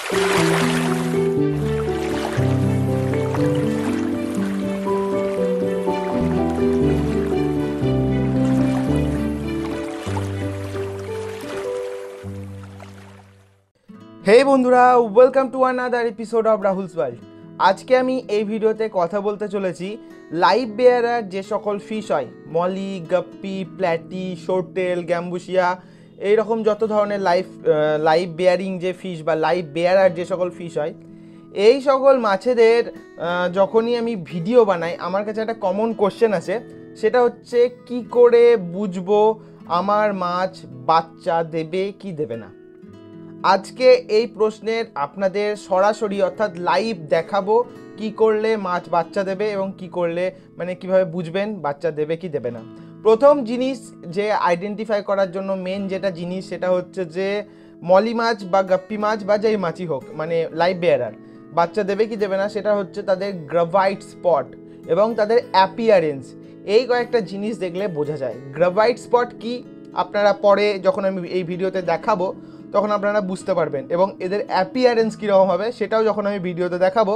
হে বন্ধুরা, welcome to another episode of Rahul's world. আজকে আমি এই ভিডিওতে কথা বলতে চলেছি লাইভ বেয়ারার যে সকল ফিশ হয়, মলি, গাপ্পি, প্ল্যাটি, শোরটেল, গ্যাম্বুসিয়া, এইরকম যত ধরনের লাইভ বেয়ারিং যে ফিশ বা লাইভ বেয়ারার যে সকল ফিশ হয়, এই সকল মাছেদের যখনই আমি ভিডিও বানাই আমার কাছে একটা কমন কোশ্চেন আছে। সেটা হচ্ছে কি করে বুঝবো আমার মাছ বাচ্চা দেবে কি দেবে না। আজকে এই প্রশ্নের আপনাদের সরাসরি অর্থাৎ লাইভ দেখাবো কি করলে মাছ বাচ্চা দেবে এবং কি করলে কিভাবে বুঝবেন বাচ্চা দেবে কি দেবে না। প্রথম জিনিস যে আইডেন্টিফাই করার জন্য মেন যেটা জিনিস সেটা হচ্ছে যে মলি মাছ বা গাপ্পি মাছ বা যেই মাছই হোক লাইভ বেয়ারার বাচ্চা দেবে কি দেবে না সেটা হচ্ছে তাদের গ্রাভাইট স্পট এবং তাদের অ্যাপিয়ারেন্স। এই কয়েকটা জিনিস দেখলে বোঝা যায়। গ্রাভাইট স্পট কি আপনারা পরে যখন আমি এই ভিডিওতে দেখাবো তখন আপনারা বুঝতে পারবেন, এবং এদের অ্যাপিয়ারেন্স কীরকম হবে সেটাও যখন আমি ভিডিওতে দেখাবো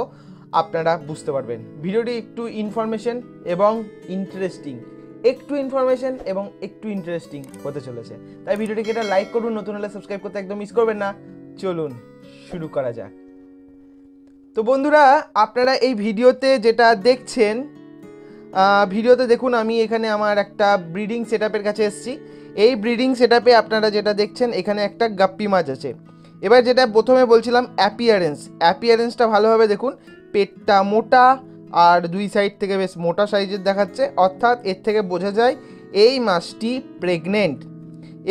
আপনারা বুঝতে পারবেন। ভিডিওটি একটু ইনফরমেশন এবং ইন্টারেস্টিং হতে চলেছে, তাই ভিডিওটিকে এটা লাইক করুন, নতুন হলে সাবস্ক্রাইব করতে একদম মিস করবেন না। চলুন শুরু করা যাক। তো বন্ধুরা, আপনারা এই ভিডিওতে যেটা দেখছেন, ভিডিওতে দেখুন আমি এখানে আমার একটা ব্রিডিং সেট আপের কাছে এসেছি। এই ব্রিডিং সেট আপে আপনারা যেটা দেখছেন এখানে একটা গাপ্পি মাছ আছে। এবার যেটা প্রথমে বলছিলাম অ্যাপিয়ারেন্সটা ভালোভাবে দেখুন। পেটটা মোটা আর দুই সাইড থেকে বেশ মোটা সাইজের দেখাচ্ছে, অর্থাৎ এর থেকে বোঝা যায় এই মাছটি প্রেগনেন্ট।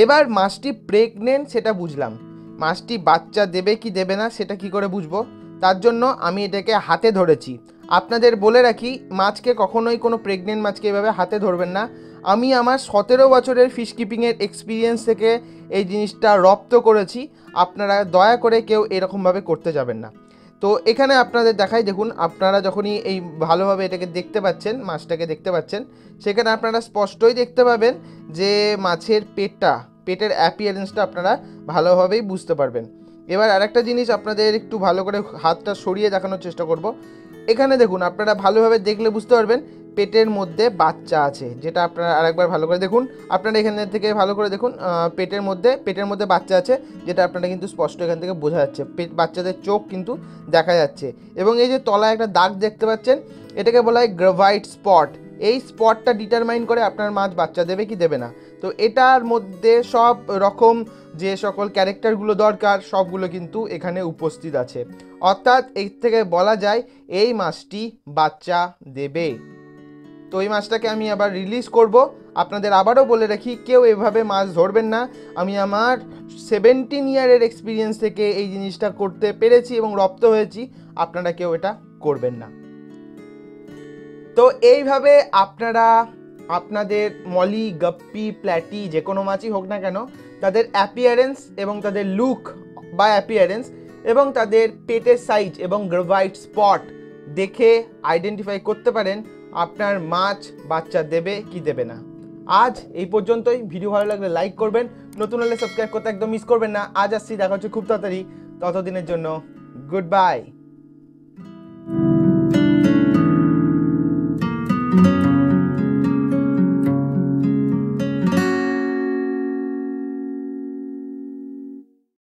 এবার মাছটি প্রেগনেন্ট সেটা বুঝলাম, মাছটি বাচ্চা দেবে কি দেবে না সেটা কি করে বুঝবো, তার জন্য আমি এটাকে হাতে ধরেছি। আপনাদের বলে রাখি, মাছকে কখনোই কোনো প্রেগনেন্ট মাছকে এভাবে হাতে ধরবেন না। আমি আমার 17 বছরের ফিশ কিপিংয়ের এক্সপিরিয়েন্স থেকে এই জিনিসটা রপ্ত করেছি। আপনারা দয়া করে কেউ এরকমভাবে করতে যাবেন না। তো এখানে আপনাদের দেখাই, দেখুন আপনারা যখনই এই ভালোভাবে এটাকে দেখতে পাচ্ছেন, মাছটাকে দেখতে পাচ্ছেন, সেখানে আপনারা স্পষ্টই দেখতে পাবেন যে মাছের পেটের অ্যাপিয়ারেন্সটা আপনারা ভালোভাবেই বুঝতে পারবেন। এবার আরেকটা জিনিস আপনাদের একটু ভালো করে হাতটা সরিয়ে দেখানোর চেষ্টা করব। এখানে দেখুন, আপনারা ভালোভাবে দেখলে বুঝতে পারবেন পেটের মধ্যে বাচ্চা আছে, যেটা আপনারা আরেকবার ভালো করে দেখুন। আপনারা এখান থেকে ভালো করে দেখুন, পেটের মধ্যে বাচ্চা আছে, যেটা আপনারা কিন্তু স্পষ্ট এখান থেকে বোঝা যাচ্ছে। বাচ্চাদের চোখ কিন্তু দেখা যাচ্ছে, এবং এই যে তলায় একটা দাগ দেখতে পাচ্ছেন, এটাকে বলা হয় গ্রাভাইট স্পট। এই স্পটটা ডিটারমাইন করে আপনার মাছ বাচ্চা দেবে কি দেবে না। তো এটার মধ্যে সব রকম যে সকল ক্যারেক্টারগুলো দরকার সবগুলো কিন্তু এখানে উপস্থিত আছে, অর্থাৎ এর থেকে বলা যায় এই মাছটি বাচ্চা দেবে। তো এই মাছটাকে আমি আবার রিলিজ করব। আপনাদের আবারও বলে রাখি, কেউ এভাবে মাছ ধরবেন না। আমি আমার 17 ইয়ারের এক্সপিরিয়েন্স থেকে এই জিনিসটা করতে পেরেছি এবং রপ্ত হয়েছি। আপনারা কেউ এটা করবেন না। তো এইভাবে আপনারা আপনাদের মলি, গাপ্পি, প্ল্যাটি যে কোনো মাছই হোক না কেন, তাদের অ্যাপিয়ারেন্স এবং তাদের লুক বা অ্যাপিয়ারেন্স এবং তাদের পেটের সাইজ এবং গ্রাভাইট স্পট দেখে আইডেন্টিফাই করতে পারেন আপনার মাছ বাচ্চা দেবে কি দেবে না। আজ এই পর্যন্তই। ভিডিও ভালো লাগলে লাইক করবেন, নতুন হলে সাবস্ক্রাইব করতে একদম মিস করবেন না। আজ আসছি, দেখা হচ্ছে খুব তাড়াতাড়ি। ততদিনের জন্য গুড বাই।